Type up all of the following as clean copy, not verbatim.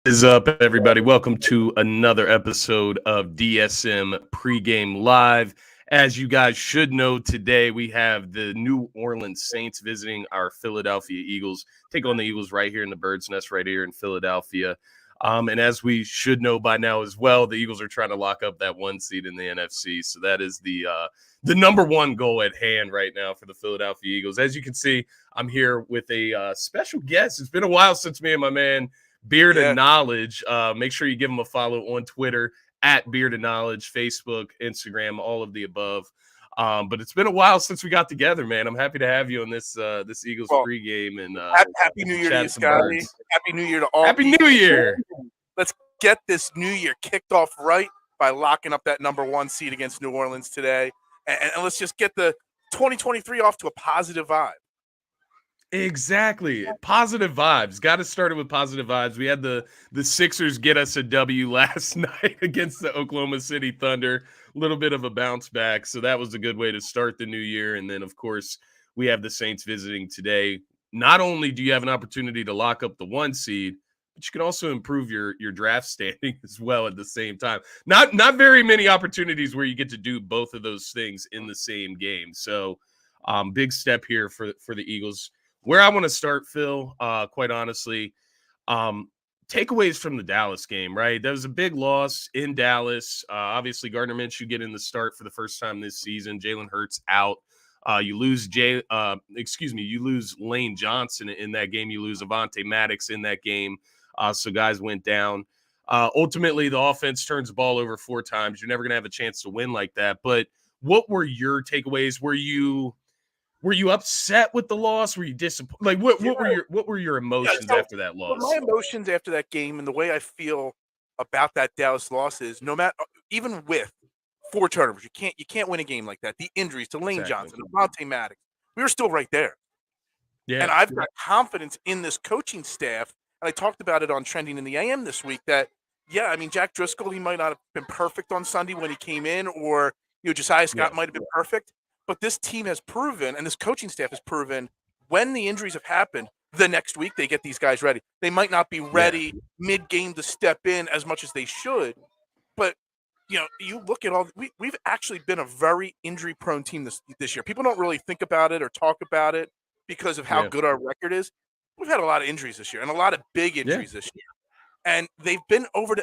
Is up, everybody? Welcome to another episode of DSM Pre Game Live. As you guys should know, today we have the New Orleans Saints visiting our Philadelphia Eagles. Take on the Eagles right here in the Bird's Nest, right here in Philadelphia. And as we should know by now as well, the Eagles are trying to lock up that one seed in the NFC. So that is the number one goal at hand right now for the Philadelphia Eagles. As you can see, I'm here with a special guest. It's been a while since me and my man Beard and Knowledge. Make sure you give him a follow on Twitter at Beard and Knowledge, Facebook, Instagram, all of the above. But it's been a while since we got together, man. I'm happy to have you on this Eagles pregame and happy New Year to you, Scotty. Happy New Year to all. Happy New Year. Let's get this new year kicked off right by locking up that number one seed against New Orleans today, and let's just get the 2023 off to a positive vibe. Exactly. Positive vibes. Got to start it with positive vibes. We had the Sixers get us a W last night against the Oklahoma City Thunder. A little bit of a bounce back. So that was a good way to start the new year. And then, of course, we have the Saints visiting today. Not only do you have an opportunity to lock up the one seed, but you can also improve your draft standing as well at the same time. Not very many opportunities where you get to do both of those things in the same game. So big step here for the Eagles. Where I want to start, Phil, quite honestly, takeaways from the Dallas game, right? That was a big loss in Dallas. Obviously, Gardner Minshew getting the start for the first time this season. Jalen Hurts out. You lose you lose Lane Johnson in that game. You lose Avonte Maddox in that game. So guys went down. Ultimately, the offense turns the ball over 4 times. You're never going to have a chance to win like that. But what were your takeaways? Were you upset with the loss? Were you disappointed? Like what were your emotions after that loss? My emotions after that game and the way I feel about that Dallas loss is no matter, even with 4 turnovers, you can't win a game like that. The injuries to Lane Johnson, Avonte Maddox, we were still right there. Yeah. And I've got confidence in this coaching staff. And I talked about it on Trending in the AM this week that, Jack Driscoll, he might not have been perfect on Sunday when he came in, or Josiah Scott might have been perfect. But this team has proven, and this coaching staff has proven, when the injuries have happened, the next week they get these guys ready. They might not be ready mid-game to step in as much as they should, but you look at we've actually been a very injury-prone team this year. People don't really think about it or talk about it because of how good our record is. We've had a lot of injuries this year, and a lot of big injuries this year, and they've been able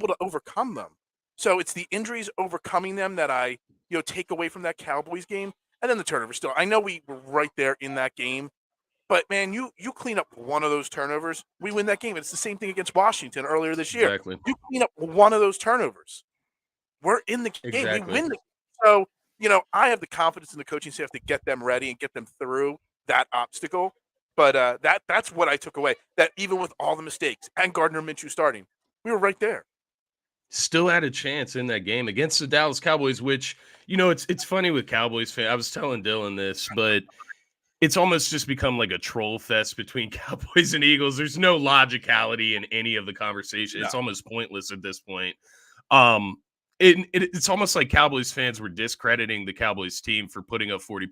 to overcome them. So it's the injuries overcoming them that I take away from that Cowboys game, and then the turnover. Still, I know we were right there in that game, but man, you clean up one of those turnovers, we win that game. It's the same thing against Washington earlier this year. Exactly. You clean up one of those turnovers, we're in the game. Exactly. We win the game. So I have the confidence in the coaching staff to get them ready and get them through that obstacle. But that's what I took away. That even with all the mistakes and Gardner Minshew starting, we were right there. Still had a chance in that game against the Dallas Cowboys, which, it's funny with Cowboys fans. I was telling Dylan this, but it's almost just become like a troll fest between Cowboys and Eagles. There's no logicality in any of the conversation. No. It's almost pointless at this point. It's almost like Cowboys fans were discrediting the Cowboys team for putting up 40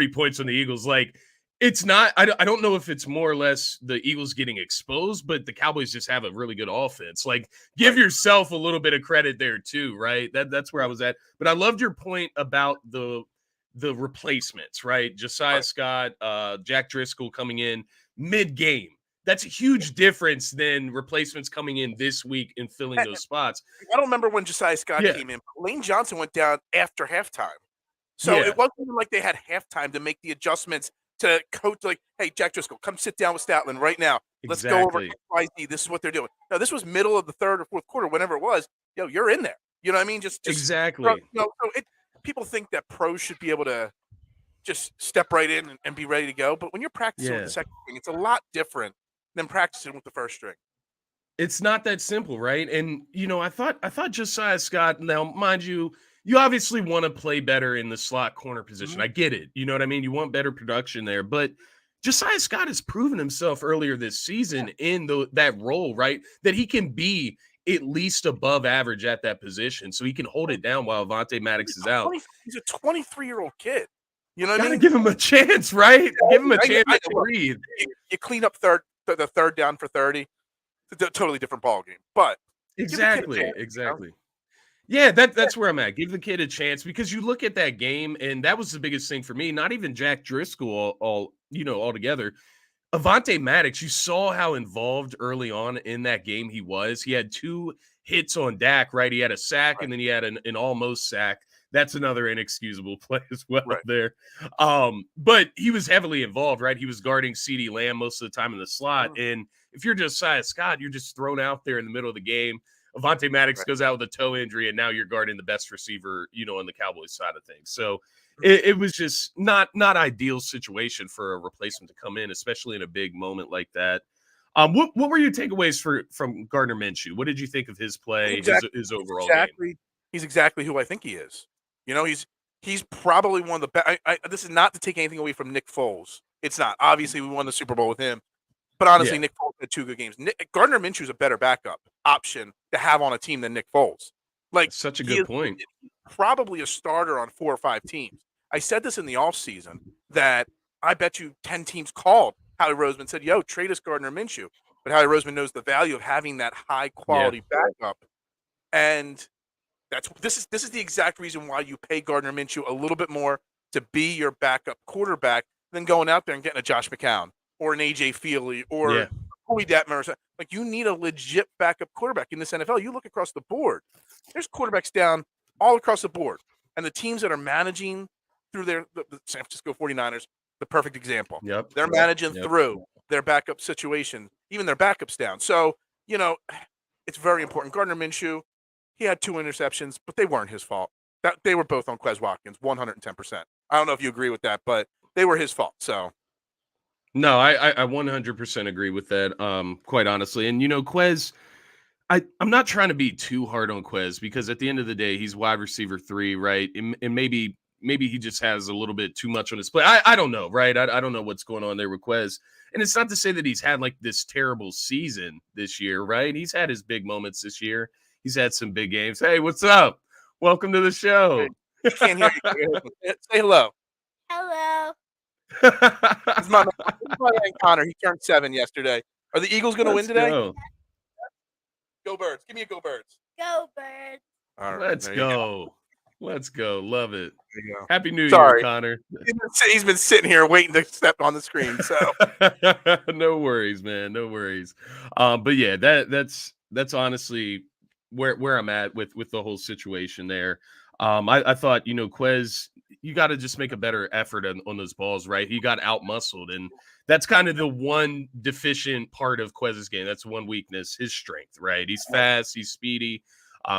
points on the Eagles. Like, it's not – I don't know if it's more or less the Eagles getting exposed, but the Cowboys just have a really good offense. Like, give yourself a little bit of credit there too, right? That's where I was at. But I loved your point about the replacements, right? Josiah Scott, Jack Driscoll coming in mid-game. That's a huge difference than replacements coming in this week and filling those spots. I don't remember when Josiah Scott came in. But Lane Johnson went down after halftime. So it wasn't even like they had halftime to make the adjustments to coach, like, hey, Jack Driscoll, come sit down with Statland right now. Let's go over XYZ. This is what they're doing. No, this was middle of the third or fourth quarter, whenever it was. You're in there. You know what I mean? Just exactly. So people think that pros should be able to just step right in and be ready to go. But when you're practicing with the second string, it's a lot different than practicing with the first string. It's not that simple, right? And I thought Josiah Scott. Now, mind you, you obviously want to play better in the slot corner position. I get it. You know what I mean? You want better production there. But Josiah Scott has proven himself earlier this season in that role, right? That he can be at least above average at that position. So he can hold it down while Avonte Maddox is out. He's a 23-year-old kid. You know what I mean? Give him a chance, right? Give him a chance to breathe. You clean up the third down for 30. It's a totally different ball game. But give the kid a Exactly, chance, exactly. Yeah, that's where I'm at. Give the kid a chance because you look at that game, and that was the biggest thing for me. Not even Jack Driscoll, altogether. Avonte Maddox, you saw how involved early on in that game he was. He had 2 hits on Dak, right? He had a sack Right. and then he had an almost sack. That's another inexcusable play as well Right. there. But he was heavily involved, right? He was guarding CeeDee Lamb most of the time in the slot. And if you're Josiah Scott, you're just thrown out there in the middle of the game. Avonte Maddox goes out with a toe injury, and now you're guarding the best receiver, on the Cowboys side of things. So it was just not ideal situation for a replacement to come in, especially in a big moment like that. What were your takeaways from Gardner Minshew? What did you think of his play, his overall game? He's exactly who I think he is. He's probably one of the best. This is not to take anything away from Nick Foles. It's not. Obviously, we won the Super Bowl with him. But honestly, Yeah. Nick Foles had 2 good games. Gardner Minshew is a better backup option to have on a team than Nick Foles. Like, Such a he good is point. probably a starter on 4 or 5 teams. I said this in the offseason that I bet you 10 teams called Howie Roseman, said, yo, trade us Gardner Minshew. But Howie Roseman knows the value of having that high quality backup. And this is the exact reason why you pay Gardner Minshew a little bit more to be your backup quarterback than going out there and getting a Josh McCown or an AJ Feely or Corey Detmer or something. Like, you need a legit backup quarterback in this NFL. You look across the board. There's quarterbacks down all across the board. And the teams that are managing through the San Francisco 49ers, the perfect example. Yep. They're managing through their backup situation, even their backups down. So, it's very important. Gardner Minshew, he had 2 interceptions, but they weren't his fault. They were both on Quez Watkins, 110%. I don't know if you agree with that, but they were his fault. So, no, I 100% agree with that. Quite honestly, and Quez, I'm not trying to be too hard on Quez because at the end of the day, he's wide receiver 3, right? And maybe he just has a little bit too much on his play. I don't know, right? I don't know what's going on there with Quez. And it's not to say that he's had like this terrible season this year, right? He's had his big moments this year. He's had some big games. Hey, what's up? Welcome to the show. I can't hear you. Say hello. Hello. This is my man Connor. He turned 7 yesterday. Are the Eagles going to win today? Go. Go Birds. Give me a Go Birds. Go Birds. All right, Let's go. Let's go. Love it. There you go. Happy New Sorry. Year, Connor. He's been sitting here waiting to step on the screen. So no worries, man. No worries. But yeah, that's honestly where I'm at with the whole situation there. I thought, Quez, you got to just make a better effort on those balls, right? He got out muscled, and that's kind of the one deficient part of Quez's game. That's one weakness, his strength, right? He's fast, he's speedy,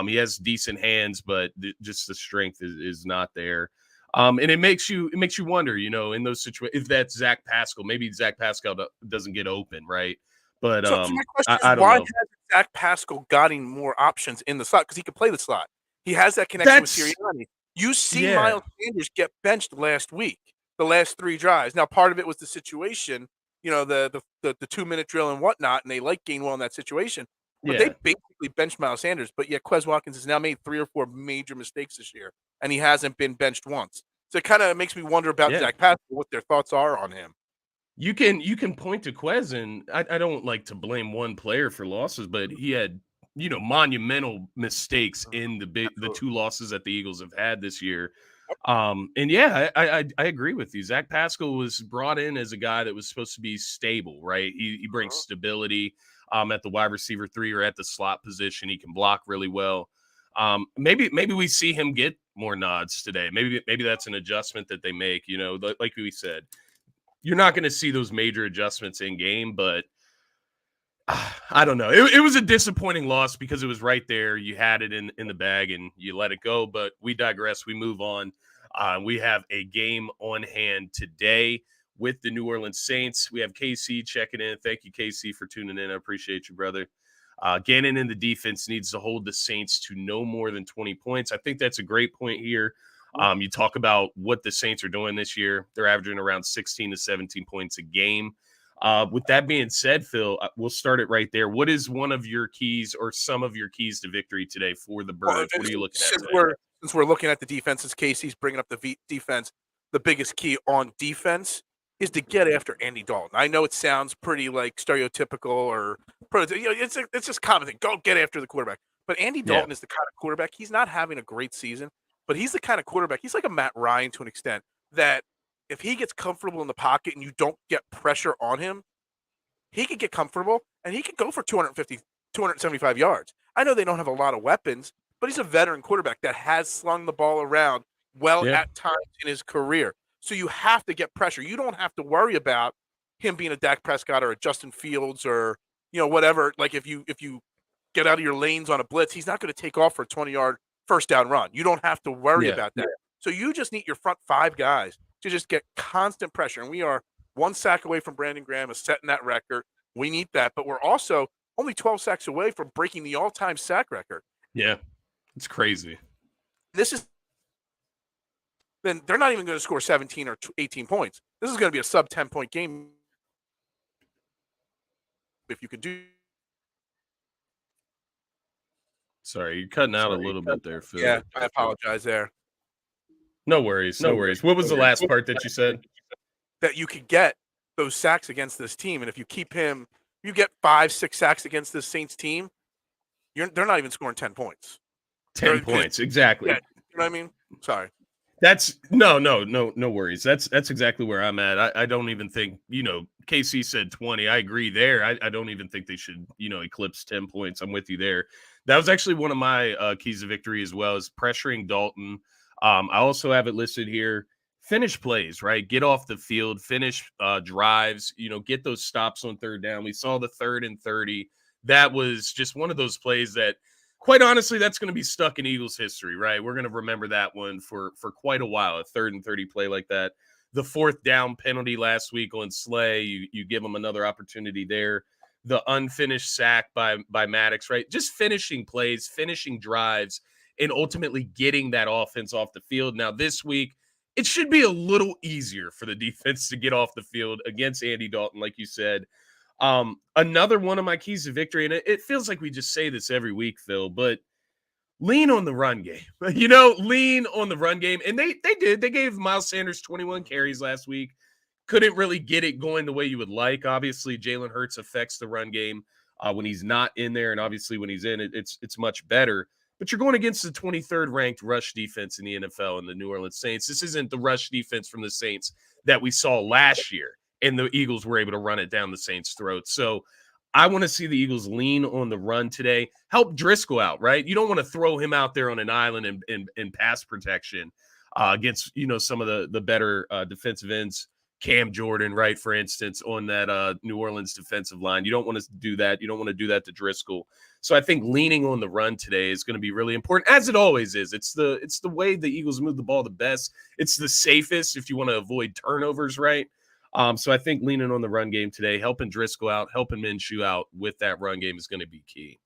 he has decent hands, but just the strength is not there. And it makes you wonder, in those situations, if that's Zach Pascal, maybe Zach Pascal doesn't get open, right? But so my question I is, don't why know. has Zach Pascal gotten more options in the slot? Because he can play the slot. He has that connection with Sirianni. You see Miles Sanders get benched last week, the last 3 drives. Now, part of it was the situation, the 2-minute drill and whatnot, and they like Gainwell in that situation. But they basically benched Miles Sanders. But yet Quez Watkins has now made 3 or 4 major mistakes this year, and he hasn't been benched once. So it kind of makes me wonder about Zach Pascal, what their thoughts are on him. You can point to Quez, and I don't like to blame one player for losses, but he had monumental mistakes in the 2 losses that the Eagles have had this year. And yeah, I agree with you. Zach Pascal was brought in as a guy that was supposed to be stable, right? He brings stability at the wide receiver 3 or at the slot position. He can block really well. Maybe we see him get more nods today. Maybe that's an adjustment that they make. Like we said, you're not going to see those major adjustments in game, but I don't know. It was a disappointing loss because it was right there. You had it in the bag and you let it go, but we digress. We move on. We have a game on hand today with the New Orleans Saints. We have KC checking in. Thank you, KC, for tuning in. I appreciate you, brother. Gannon in the defense needs to hold the Saints to no more than 20 points. I think that's a great point here. You talk about what the Saints are doing this year. They're averaging around 16 to 17 points a game. With that being said, Phil, we'll start it right there. What is one of your keys or some of your keys to victory today for the Birds? What are you looking at today? Since we're looking at the defenses, Casey's bringing up the defense. The biggest key on defense is to get after Andy Dalton. I know it sounds pretty like stereotypical or it's just common thing. Go get after the quarterback. But Andy Dalton is the kind of quarterback. He's not having a great season, but he's the kind of quarterback. He's like a Matt Ryan to an extent that if he gets comfortable in the pocket and you don't get pressure on him, he could get comfortable and he could go for 250, 275 yards. I know they don't have a lot of weapons, but he's a veteran quarterback that has slung the ball around at times in his career. So you have to get pressure. You don't have to worry about him being a Dak Prescott or a Justin Fields or whatever. Like if you get out of your lanes on a blitz, he's not going to take off for a 20-yard first down run. You don't have to worry about that. So you just need your front five guys to just get constant pressure. And we are one sack away from Brandon Graham of setting that record. We need that, but we're also only 12 sacks away from breaking the all-time sack record. Yeah, it's crazy. Then they're not even going to score 17 or 18 points. This is going to be a sub 10-point game. If you could do. Sorry, you're cutting out a little bit there, Phil. Yeah, I apologize there. No worries. What was the last part that you said? That you could get those sacks against this team, and if you keep him, you get 5-6 sacks against this Saints team, they're not even scoring 10 points. 10 points, exactly. Yeah, you know what I mean? Sorry. That's no worries. That's exactly where I'm at. I don't even think, KC said 20. I agree there. I don't even think they should, eclipse 10 points. I'm with you there. That was actually one of my keys to victory as well, is pressuring Dalton. I also have it listed here. Finish plays, right? Get off the field, finish drives, get those stops on third down. We saw the 3rd and 30. That was just one of those plays that, quite honestly, that's going to be stuck in Eagles history, right? We're going to remember that one for quite a while, a 3rd and 30 play like that. The 4th down penalty last week on Slay, you give them another opportunity there. The unfinished sack by Maddox, right? Just finishing plays, finishing drives, and ultimately getting that offense off the field. Now, this week, it should be a little easier for the defense to get off the field against Andy Dalton, like you said. Another one of my keys to victory, and it feels like we just say this every week, Phil, but lean on the run game. Lean on the run game. And they did. They gave Miles Sanders 21 carries last week. Couldn't really get it going the way you would like. Obviously, Jalen Hurts affects the run game when he's not in there, and obviously when he's in it, it's much better. But you're going against the 23rd ranked rush defense in the NFL in the New Orleans Saints. This isn't the rush defense from the Saints that we saw last year, and the Eagles were able to run it down the Saints' throats. So I want to see the Eagles lean on the run today. Help Driscoll out, right? You don't want to throw him out there on an island in pass protection against, some of the better defensive ends. Cam Jordan, right, for instance, on that New Orleans defensive line. You don't want to do that. You don't want to do that to Driscoll. So I think leaning on the run today is going to be really important, as it always is. It's the way the Eagles move the ball the best. It's the safest if you want to avoid turnovers, right? So I think leaning on the run game today, helping Driscoll out, helping Minshew out with that run game is going to be key.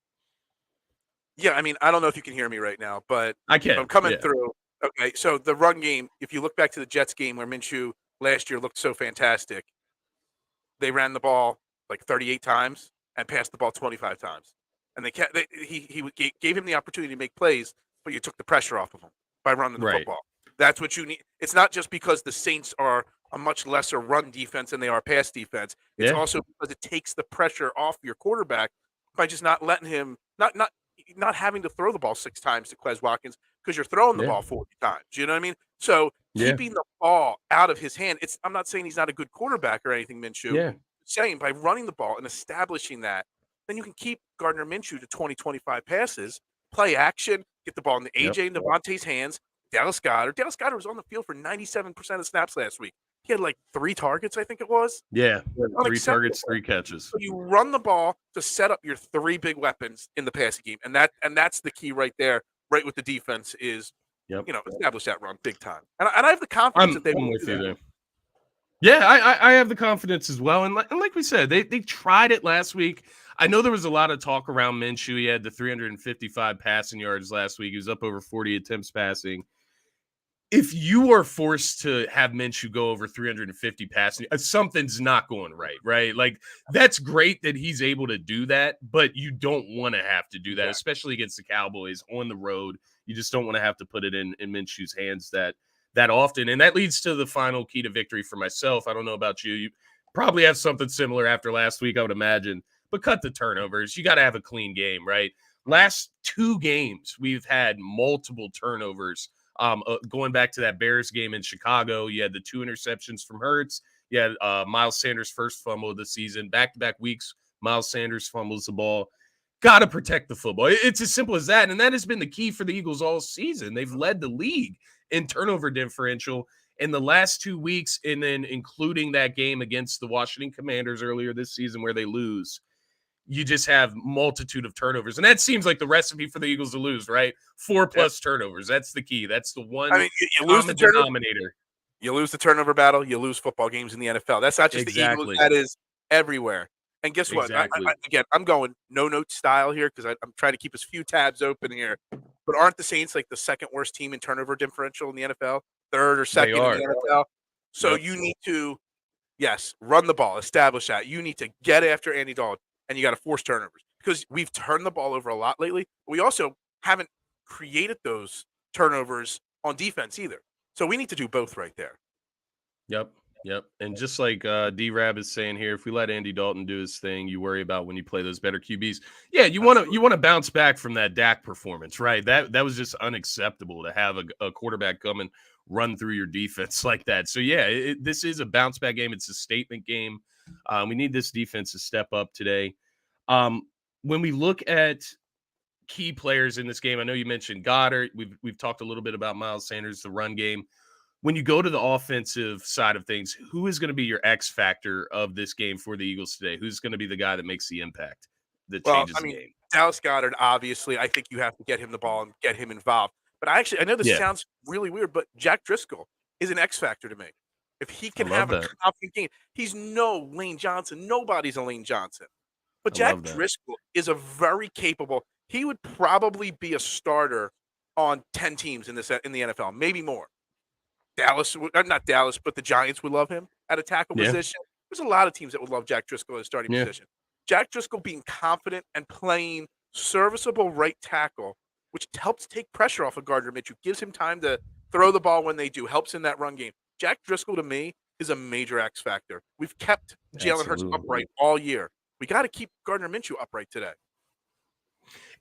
Yeah, I mean, I don't know if you can hear me right now, but I can. I'm coming through. Okay, so the run game, if you look back to the Jets game where Minshew last year looked so fantastic, they ran the ball like 38 times and passed the ball 25 times. And he gave him the opportunity to make plays, but you took the pressure off of him by running the football. That's what you need. It's not just because the Saints are a much lesser run defense than they are pass defense. It's also because it takes the pressure off your quarterback by just not letting him, not having to throw the ball 6 times to Quez Watkins because you're throwing the ball 40 times. You know what I mean? So keeping the ball out of his hand. I'm not saying he's not a good quarterback or anything, Minshew. Yeah. I'm saying by running the ball and establishing that, then you can keep Gardner Minshew to 20, 25 passes, play action, get the ball in the AJ and Devontae's hands. Dallas Goedert was on the field for 97% of snaps last week. He had like 3 targets, I think it was. Yeah, 3 targets, 3 catches. So you run the ball to set up your 3 big weapons in the passing game, and that's the key right there. Right with the defense is, establish that run big time. And I have the confidence that they will do that. Yeah, I have the confidence as well. And like we said, they tried it last week. I know there was a lot of talk around Minshew. He had the 355 passing yards last week. He was up over 40 attempts passing. If you are forced to have Minshew go over 350 passing, something's not going right? Like, that's great that he's able to do that, but you don't want to have to do that, especially against the Cowboys on the road. You just don't want to have to put it in Minshew's hands that that often. And that leads to the final key to victory for myself. I don't know about you. You probably have something similar after last week, I would imagine. But cut the turnovers. You got to have a clean game, right? Last 2 games, we've had multiple turnovers. Going back to that Bears game in Chicago, you had the 2 interceptions from Hurts. You had Miles Sanders' first fumble of the season. Back-to-back weeks, Miles Sanders fumbles the ball. Got to protect the football. It's as simple as that. And that has been the key for the Eagles all season. They've led the league in turnover differential in the last 2 weeks, and then including that game against the Washington Commanders earlier this season where they lose. You just have multitude of turnovers. And that seems like the recipe for the Eagles to lose, right? 4+ turnovers. That's the key. That's the one you lose the denominator. You lose the turnover battle, you lose football games in the NFL. That's not just the Eagles. That is everywhere. And guess what? Again, I'm going no-note style here because I'm trying to keep as few tabs open here. But aren't the Saints like the second worst team in turnover differential in the NFL? Third or second in the NFL? So you need to, run the ball, establish that. You need to get after Andy Dalton. And you got to force turnovers because we've turned the ball over a lot lately. We also haven't created those turnovers on defense either. So we need to do both right there. Yep. And just like D-Rab is saying here, if we let Andy Dalton do his thing, you worry about when you play those better QBs. Yeah, you want to bounce back from that Dak performance, right? That was just unacceptable to have a quarterback come and run through your defense like that. So yeah, this is a bounce back game. It's a statement game. We need this defense to step up today. When we look at key players in this game, I know you mentioned Goddard. We've talked a little bit about Miles Sanders, the run game. When you go to the offensive side of things, who is going to be your X factor of this game for the Eagles today? Who's going to be the guy that makes the impact that changes the game? Dallas Goedert, obviously, I think you have to get him the ball and get him involved. But I know this sounds really weird, but Jack Driscoll is an X factor to me. If he can have a confident game, he's no Lane Johnson. Nobody's a Lane Johnson. But Jack Driscoll is a very capable. He would probably be a starter on 10 teams in the NFL, maybe more. Not Dallas, but the Giants would love him at a tackle position. There's a lot of teams that would love Jack Driscoll at a starting position. Jack Driscoll being confident and playing serviceable right tackle, which helps take pressure off of Gardner Minshew, gives him time to throw the ball when they do, helps in that run game. Jack Driscoll, to me, is a major X factor. We've kept Jalen Hurts upright all year. We got to keep Gardner Minshew upright today.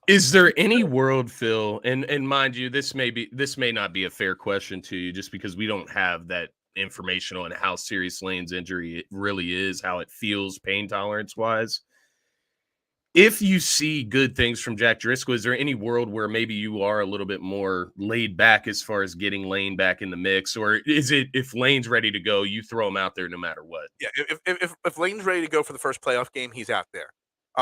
Is there any world, Phil, and mind you, this may not be a fair question to you just because we don't have that information on how serious Lane's injury really is, how it feels pain tolerance-wise. If you see good things from Jack Driscoll, is there any world where maybe you are a little bit more laid back as far as getting Lane back in the mix? Or is it if Lane's ready to go, you throw him out there no matter what? Yeah, if Lane's ready to go for the first playoff game, he's out there.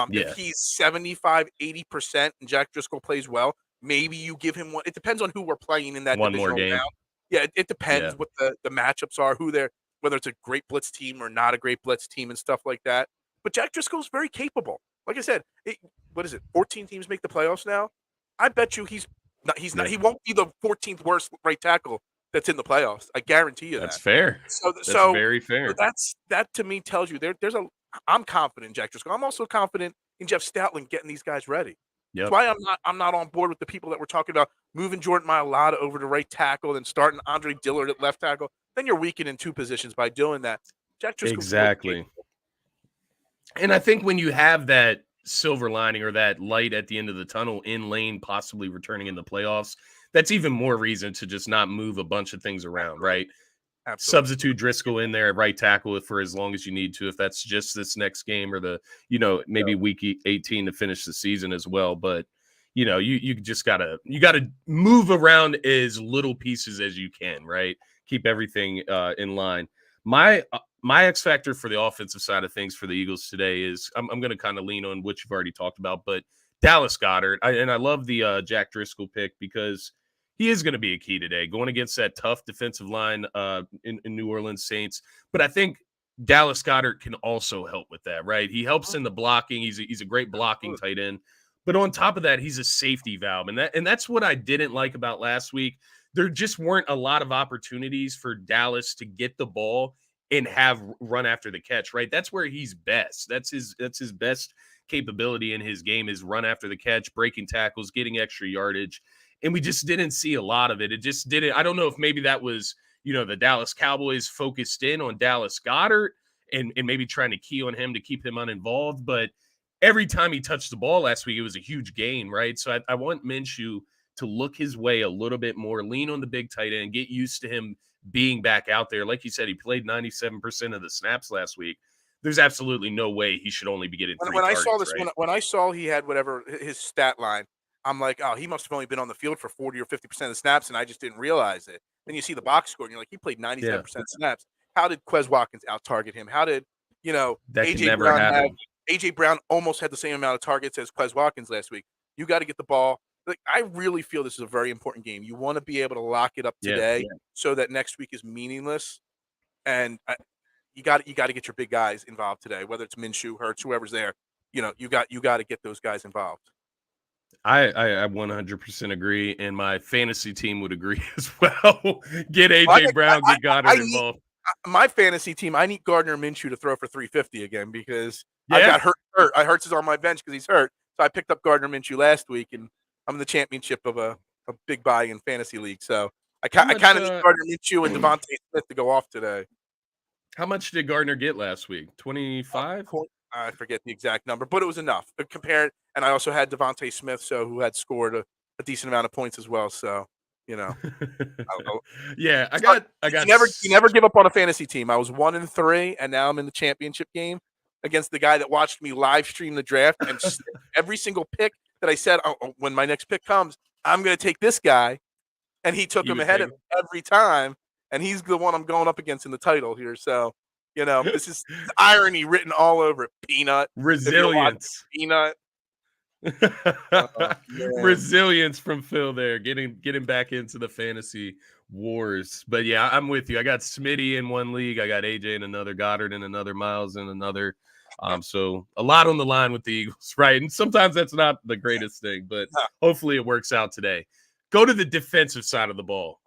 If he's 75, 80% and Jack Driscoll plays well, maybe you give him one. It depends on who we're playing in that one more game. Round. Yeah, it depends what the matchups are, whether it's a great blitz team or not a great blitz team and stuff like that. But Jack Driscoll's very capable. Like I said, 14 teams make the playoffs now. I bet you he won't be the 14th worst right tackle that's in the playoffs. I guarantee you that's fair. That's very fair. That to me tells you I'm confident in Jack Driscoll. I'm also confident in Jeff Stoutland getting these guys ready. That's why I'm not on board with the people that were talking about moving Jordan Mailata over to right tackle and starting Andre Dillard at left tackle. Then you're weakening 2 positions by doing that. Jack Driscoll exactly. And I think when you have that silver lining or that light at the end of the tunnel in Lane possibly returning in the playoffs, that's even more reason to just not move a bunch of things around, right? Absolutely. Substitute Driscoll in there at right tackle for as long as you need to, if that's just this next game or maybe week 18 to finish the season as well. But you just gotta move around as little pieces as you can, right? Keep everything in line. My X factor for the offensive side of things for the Eagles today is I'm going to kind of lean on what you've already talked about, but Dallas Goedert. I love the Jack Driscoll pick because he is going to be a key today, going against that tough defensive line in New Orleans Saints. But I think Dallas Goedert can also help with that, right? He helps in the blocking. He's a great blocking tight end. But on top of that, he's a safety valve. And that's what I didn't like about last week. There just weren't a lot of opportunities for Dallas to get the ball and have run after the catch, right? That's where he's best. That's his best capability in his game is run after the catch, breaking tackles, getting extra yardage. and we just didn't see a lot of it. It just didn't. I don't know if maybe that was, the Dallas Cowboys focused in on Dallas Goedert and maybe trying to key on him to keep him uninvolved. But every time he touched the ball last week, it was a huge gain, right? So I want Minshew to look his way a little bit more, lean on the big tight end, get used to him being back out there. Like you said, he played 97% of the snaps last week. There's absolutely no way he should only be getting three when I targets, saw this, right? when I saw he had whatever his stat line, I'm like, oh, he must have only been on the field for 40 or 50% of the snaps, and I just didn't realize it. Then you see the box score, and you're like, he played 97% of snaps. How did Quez Watkins out target him? How did That can AJ never Brown happen. AJ Brown almost had the same amount of targets as Quez Watkins last week? You got to get the ball. Like, I really feel this is a very important game. You want to be able to lock it up today so that next week is meaningless. And you got to get your big guys involved today, whether it's Minshew, Hurts, whoever's there. You got to get those guys involved. I 100% agree, and my fantasy team would agree as well. Get AJ Brown, get Goddard involved. My fantasy team, I need Gardner Minshew to throw for 350 again because Yeah. I got hurt. Hurts is on my bench because he's hurt. So I picked up Gardner Minshew last week, and I'm in the championship of a big buy in fantasy league. So I kind of need Gardner Minshew and Devontae Smith to go off today. How much did Gardner get last week? 25? I forget the exact number, but it was enough. Compared, and I also had Devontae Smith, who had scored a decent amount of points as well. So, Yeah, I got. You never give up on a fantasy team. I was 1-3, and now I'm in the championship game against the guy that watched me live stream the draft, and every single pick that I said, when my next pick comes, I'm going to take this guy, and he took him ahead of every time, and he's the one I'm going up against in the title here. So, this is irony written all over it. Peanut. Resilience. Peanut. Resilience from Phil there, getting back into the fantasy wars. But yeah, I'm with you. I got Smitty in one league. I got AJ in another, Goddard in another, Miles in another. So a lot on the line with the Eagles, right? And sometimes that's not the greatest thing, but hopefully it works out today. Go to the defensive side of the ball.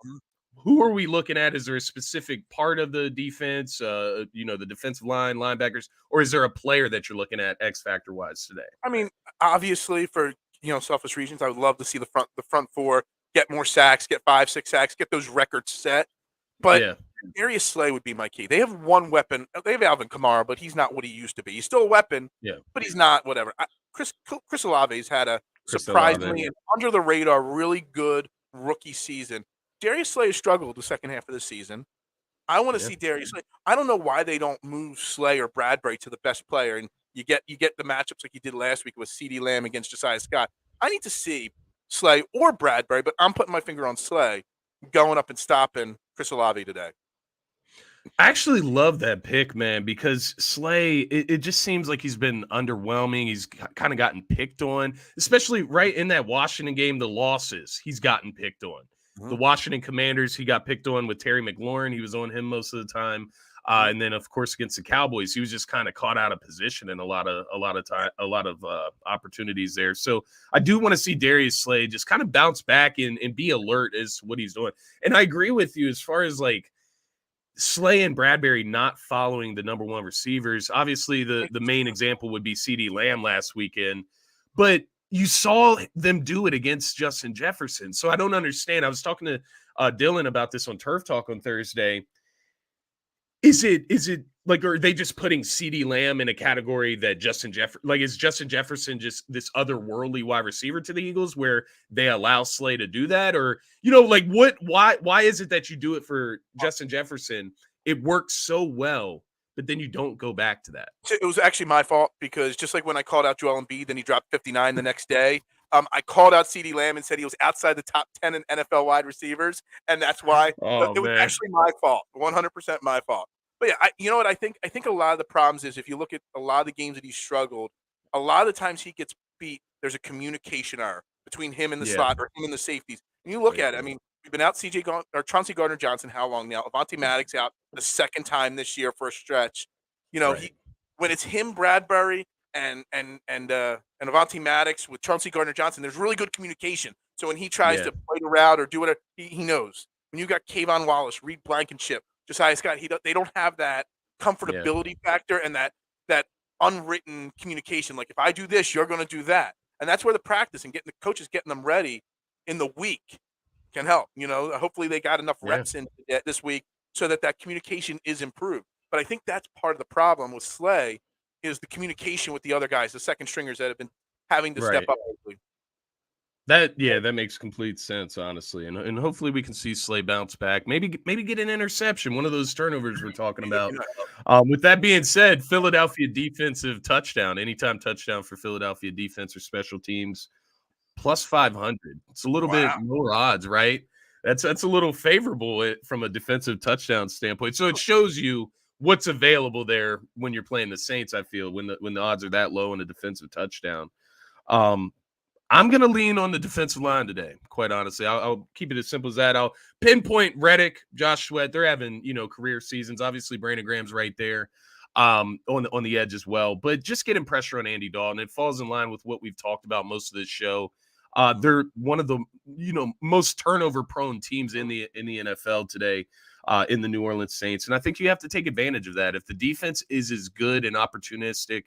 Who are we looking at? Is there a specific part of the defense, the defensive line, linebackers, or is there a player that you're looking at X factor wise today? I mean, obviously for, selfish reasons, I would love to see the front four get more sacks, get 5-6 sacks, get those records set. But Darius Slay would be my key. They have one weapon. They have Alvin Kamara, but he's not what he used to be. He's still a weapon, but he's not whatever. Chris Olave's had a surprisingly and under the radar, really good rookie season. Darius Slay has struggled the second half of the season. I want to see Darius Slay. I don't know why they don't move Slay or Bradbury to the best player, and you get the matchups like you did last week with CeeDee Lamb against Josiah Scott. I need to see Slay or Bradbury, but I'm putting my finger on Slay going up and stopping Chris Olave today. I actually love that pick, man, because Slay, it just seems like he's been underwhelming. He's kind of gotten picked on, especially right in that Washington game, the losses he's gotten picked on. The Washington Commanders, he got picked on with Terry McLaurin. He was on him most of the time. And then, of course, against the Cowboys, he was just kind of caught out of position in a lot of opportunities there. So I do want to see Darius Slay just kind of bounce back and be alert as to what he's doing. And I agree with you as far as like Slay and Bradbury not following the number one receivers. Obviously, the main example would be CeeDee Lamb last weekend. But you saw them do it against Justin Jefferson. So I don't understand. I was talking to Dylan about this on Turf Talk on Thursday. Is it like, are they just putting CeeDee Lamb in a category that is Justin Jefferson just this otherworldly wide receiver to the Eagles where they allow Slay to do that? Or, why is it that you do it for Justin Jefferson? It works so well, but then you don't go back to that. It was actually my fault because just like when I called out Joel Embiid, then he dropped 59 the next day. I called out CeeDee Lamb and said he was outside the top 10 in NFL wide receivers, and that's why it was actually my fault, 100% my fault. But yeah, you know what I think? I think a lot of the problems is if you look at a lot of the games that he's struggled, a lot of the times he gets beat, there's a communication error between him and the slot or him and the safeties. And you look at it, I mean, we've been out Chauncey Gardner-Johnson how long now? Avonte Maddox out the second time this year for a stretch. When it's him, Bradbury, and Avonte Maddox with Chauncey Gardner-Johnson, there's really good communication. So when he tries to play the route or do whatever, he knows. When you got Kayvon Wallace, Reed Blankenship, Josiah Scott, they don't have that comfortability factor and that unwritten communication. Like, if I do this, you're going to do that. And that's where the practice and getting the coaches getting them ready in the week can help. Hopefully they got enough Yeah. reps in this week so that communication is improved. But I think that's part of the problem with Slay is the communication with the other guys, the second stringers that have been having to step Right. up lately. That makes complete sense, honestly, and hopefully we can see Slay bounce back. Maybe get an interception, one of those turnovers we're talking about. With that being said, Philadelphia defensive touchdown, anytime touchdown for Philadelphia defense or special teams, plus 500. It's a little bit more odds, right? That's a little favorable from a defensive touchdown standpoint. So it shows you what's available there when you're playing the Saints. I feel when the odds are that low in a defensive touchdown. I'm going to lean on the defensive line today, quite honestly. I'll keep it as simple as that. I'll pinpoint Reddick, Josh Sweat. They're having, career seasons. Obviously, Brandon Graham's right there on the edge as well. But just getting pressure on Andy Dalton. It falls in line with what we've talked about most of this show. They're one of the, most turnover-prone teams in the NFL today in the New Orleans Saints. And I think you have to take advantage of that. If the defense is as good and opportunistic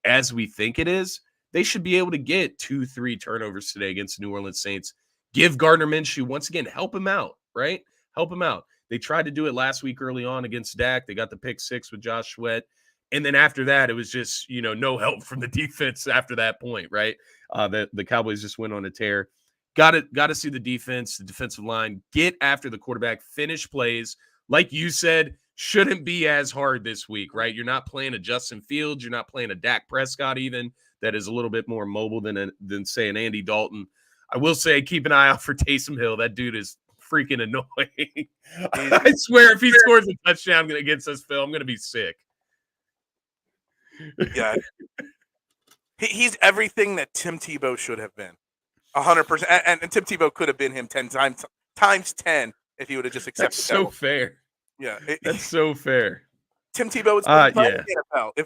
as we think it is, they should be able to get 2-3 turnovers today against the New Orleans Saints. Give Gardner Minshew, once again, help him out, right? Help him out. They tried to do it last week early on against Dak. They got the pick 6 with Josh Sweat. And then after that, it was just, no help from the defense after that point, right? The Cowboys just went on a tear. Got to see the defense, the defensive line, get after the quarterback, finish plays. Like you said, shouldn't be as hard this week, right? You're not playing a Justin Fields. You're not playing a Dak Prescott even. That is a little bit more mobile than say an Andy Dalton. I will say keep an eye out for Taysom Hill. That dude is freaking annoying. I swear if he scores a touchdown against us, Phil, I'm going to be sick. Yeah. He's everything that Tim Tebow should have been. 100%. And Tim Tebow could have been him 10 times 10 if he would have just accepted That's so that. fair. Yeah. That's so fair. Tim Tebow would still be playing in the NFL if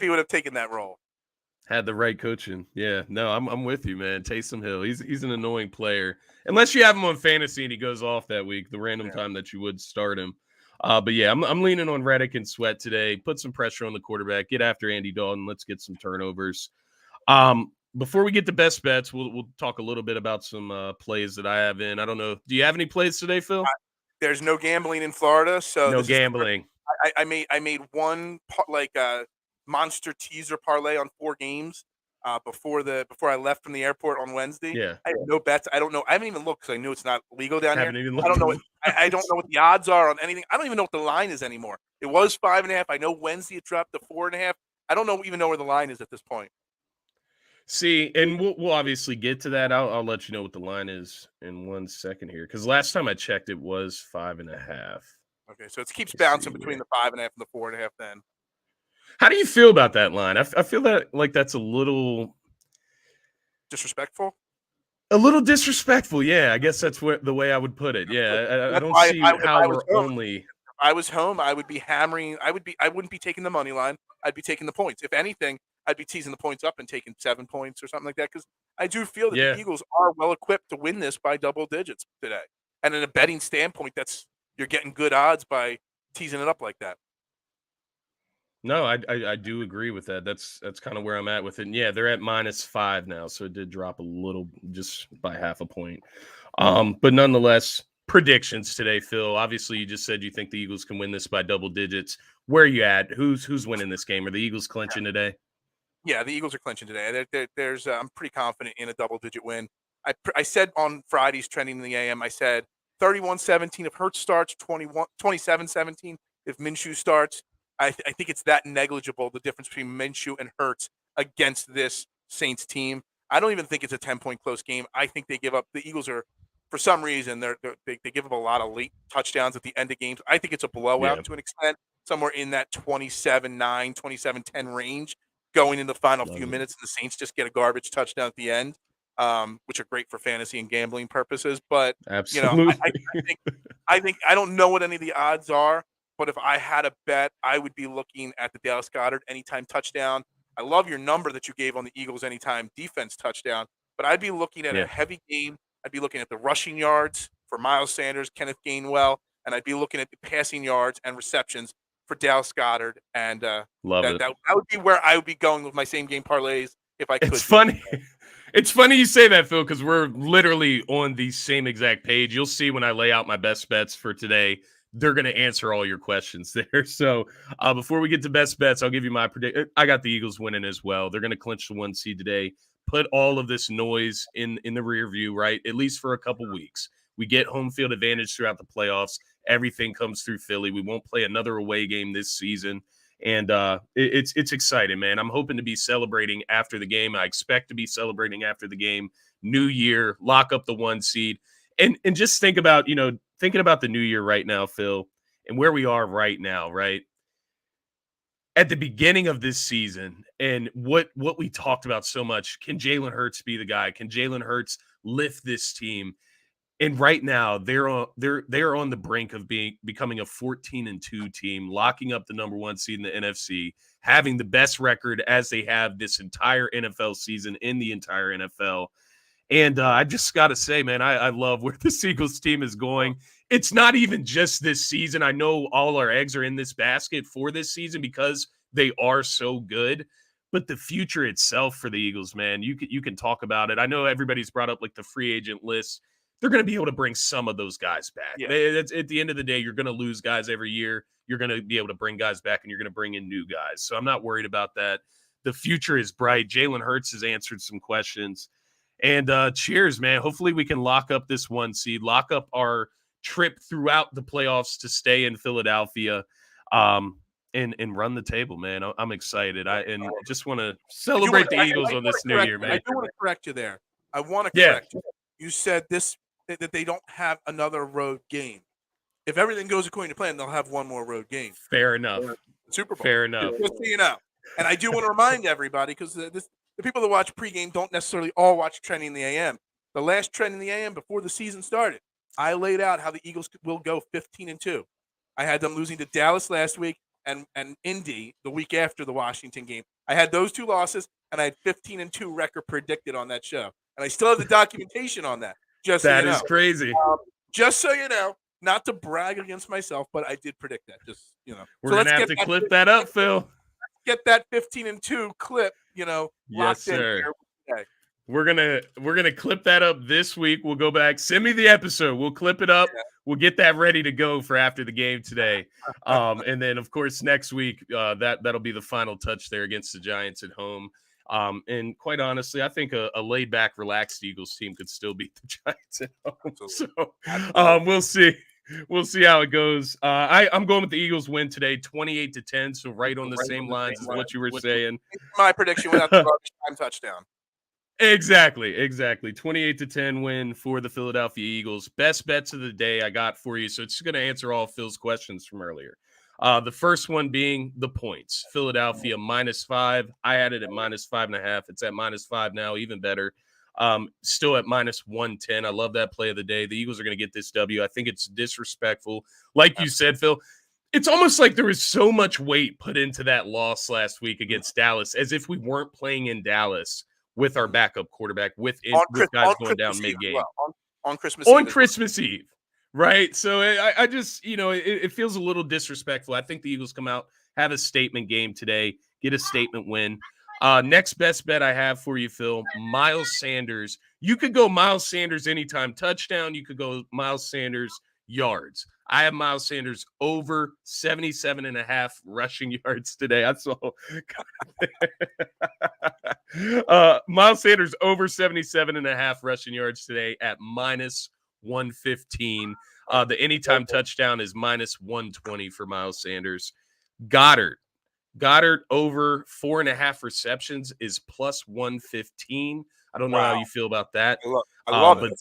he would have taken that role. Had the right coaching. Yeah, no, I'm with you, man. Taysom Hill, he's an annoying player. Unless you have him on fantasy and he goes off that week, the random time that you would start him. But yeah, I'm leaning on Reddick and Sweat today. Put some pressure on the quarterback. Get after Andy Dalton. Let's get some turnovers. Before we get to best bets, we'll talk a little bit about some plays that I have in. I don't know. Do you have any plays today, Phil? There's no gambling in Florida, so no gambling. I made one monster teaser parlay on 4 games before I left from the airport on Wednesday. Yeah, I have no bets. I don't know. I haven't even looked because I knew it's not legal down here. Even I don't know. I don't know what the odds are on anything. I don't even know what the line is anymore. It was 5.5. I know Wednesday it dropped to 4.5. I don't even know where the line is at this point. See, and we'll obviously get to that. I'll let you know what the line is in 1 second here, because last time I checked, it was 5.5. Okay, so it keeps bouncing between the 5.5 and the 4.5. Then, how do you feel about that line? I feel like that's a little disrespectful. A little disrespectful, yeah. I guess that's the way I would put it. Yeah, I don't see how we're only. If I was home, I would be hammering. I wouldn't be taking the money line. I'd be taking the points. If anything, I'd be teasing the points up and taking 7 points or something like that, because I do feel that the Eagles are well equipped to win this by double digits today. And in a betting standpoint, you're getting good odds by teasing it up like that. No, I do agree with that. That's kind of where I'm at with it. And yeah, they're at -5 now, so it did drop a little, just by half a point. But nonetheless, predictions today, Phil. Obviously, you just said you think the Eagles can win this by double digits. Where are you at? Who's winning this game? Are the Eagles clinching today? Yeah, the Eagles are clinching today. I'm pretty confident in a double-digit win. I said on Friday's Trending in the AM, I said 31-17 if Hurts starts, 27-17 if Minshew starts. I think it's that negligible, the difference between Minshew and Hurts against this Saints team. I don't even think it's a 10-point close game. I think they give up. The Eagles are, for some reason, they give up a lot of late touchdowns at the end of games. I think it's a blowout to an extent, somewhere in that 27-9, 27-10 range. Going in the final few minutes, and the Saints just get a garbage touchdown at the end, which are great for fantasy and gambling purposes. But absolutely, I think I don't know what any of the odds are, but if I had a bet, I would be looking at the Dallas Goedert anytime touchdown. I love your number that you gave on the Eagles anytime defense touchdown, but I'd be looking at a heavy game. I'd be looking at the rushing yards for Miles Sanders, Kenneth Gainwell, and I'd be looking at the passing yards and receptions for Dallas Goedert, and that would be where I would be going with my same game parlays if I could. It's funny. It's funny you say that, Phil, because we're literally on the same exact page. You'll see when I lay out my best bets for today, they're going to answer all your questions there. So before we get to best bets, I'll give you my prediction. I got the Eagles winning as well. They're going to clinch the 1 seed today. Put all of this noise in the rear view, right? At least for a couple weeks. We get home field advantage throughout the playoffs. Everything comes through Philly. We won't play another away game this season. And it's exciting, man. I'm hoping to be celebrating after the game. I expect to be celebrating after the game. New year, lock up the 1 seed. And just think about, thinking about the new year right now, Phil, and where we are right now, right? At the beginning of this season and what we talked about so much, can Jalen Hurts be the guy? Can Jalen Hurts lift this team? And right now, they're on the brink of becoming a 14-2 team, locking up the number 1 seed in the NFC, having the best record as they have this entire NFL season in the entire NFL. And I just got to say, man, I love where the Eagles team is going. It's not even just this season. I know all our eggs are in this basket for this season because they are so good. But the future itself for the Eagles, man, you can talk about it. I know everybody's brought up like the free agent list. They're going to be able to bring some of those guys back. Yeah. At the end of the day, you're going to lose guys every year. You're going to be able to bring guys back, and you're going to bring in new guys. So I'm not worried about that. The future is bright. Jalen Hurts has answered some questions. And cheers, man. Hopefully we can lock up this 1 seed, lock up our trip throughout the playoffs to stay in Philadelphia, and run the table, man. I'm excited. I just want to celebrate the Eagles on this new year, man. I do want to correct you there. I want to correct you. You said that they don't have another road game. If everything goes according to plan, they'll have one more road game. Fair enough. Super Bowl. Fair enough. Just so you know. And I do want to remind everybody, because the people that watch pregame don't necessarily all watch Trending the AM. The last Trending the AM before the season started, I laid out how the Eagles will go 15-2. I had them losing to Dallas last week and Indy the week after the Washington game. I had those 2 losses, and I had 15-2 record predicted on that show. And I still have the documentation on that. Just so that you is know. crazy. Just so you know, not to brag against myself, but I did predict that. Just we're gonna have to clip that up, Phil. Get that 15-2 clip. Yes, locked sir. in here today. We're gonna clip that up this week. We'll go back. Send me the episode. We'll clip it up. Yeah. We'll get that ready to go for after the game today. And then of course next week that'll be the final touch there against the Giants at home. And quite honestly, I think a laid back, relaxed Eagles team could still beat the Giants at home. So we'll see. We'll see how it goes. I'm going with the Eagles win today, 28-10. So right on the same lines as what you were saying. My prediction without the garbage time touchdown. Exactly. 28-10 win for the Philadelphia Eagles. Best bets of the day I got for you. So it's going to answer all Phil's questions from earlier. The first one being the points. Philadelphia -5. I had it at -5.5. It's at -5 now, even better. Still at -110. I love that play of the day. The Eagles are going to get this W. I think it's disrespectful. Like you said, Phil, it's almost like there was so much weight put into that loss last week against Dallas, as if we weren't playing in Dallas with our backup quarterback, with guys going down mid-game. On Christmas Eve. On Christmas Eve. Right. So I just, it feels a little disrespectful. I think the Eagles come out, have a statement game today, get a statement win. Next best bet I have for you, Phil, Miles Sanders. You could go Miles Sanders anytime touchdown. You could go Miles Sanders yards. I have Miles Sanders over 77.5 rushing yards today. I saw Miles Sanders over 77.5 rushing yards today at -115. The anytime touchdown is -120 for Miles Sanders. Goddard over 4.5 receptions is +115. I don't know how you feel about that. I love but it.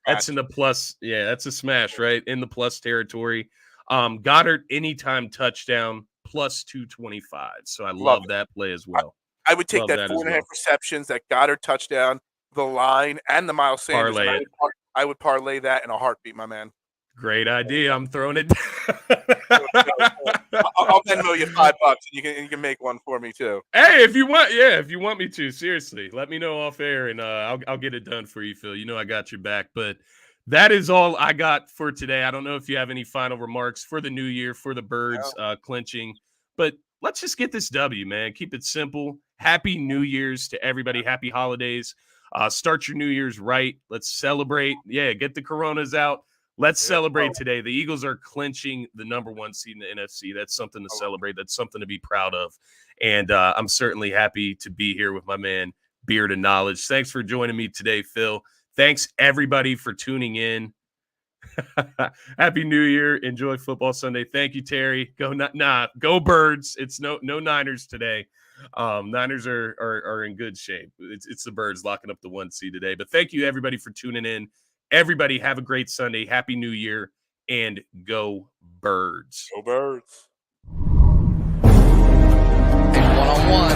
That's in the plus. Yeah, that's a smash, right? In the plus territory. Goddard anytime touchdown +225. So I love that play as well. I would take that 4.5 receptions, that Goddard touchdown, the line, and the Miles Sanders. I would parlay that in a heartbeat, my man. Great idea. I'm throwing it. I'll Venmo you $5 and you can make one for me too. Hey, if you want me to, seriously, let me know off air and I'll get it done for you, Phil. You know I got your back. But that is all I got for today. I don't know if you have any final remarks for the new year, for the Birds clinching, but let's just get this W, man. Keep it simple. Happy New Year's to everybody. Happy holidays. Start your New Year's right. Let's celebrate. Yeah, get the Coronas out. Let's celebrate today. The Eagles are clinching the #1 seed in the NFC. That's something to celebrate. That's something to be proud of. And I'm certainly happy to be here with my man, Beard and Knowledge. Thanks for joining me today, Phil. Thanks, everybody, for tuning in. Happy New Year. Enjoy football Sunday. Thank you, Terry. Go Birds. It's no Niners today. Niners are in good shape. It's the Birds locking up the 1 seed today. But thank you, everybody, for tuning in. Everybody, have a great Sunday. Happy New Year, and go Birds. Go Birds. One-on-one.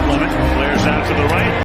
Clement flares out to the right.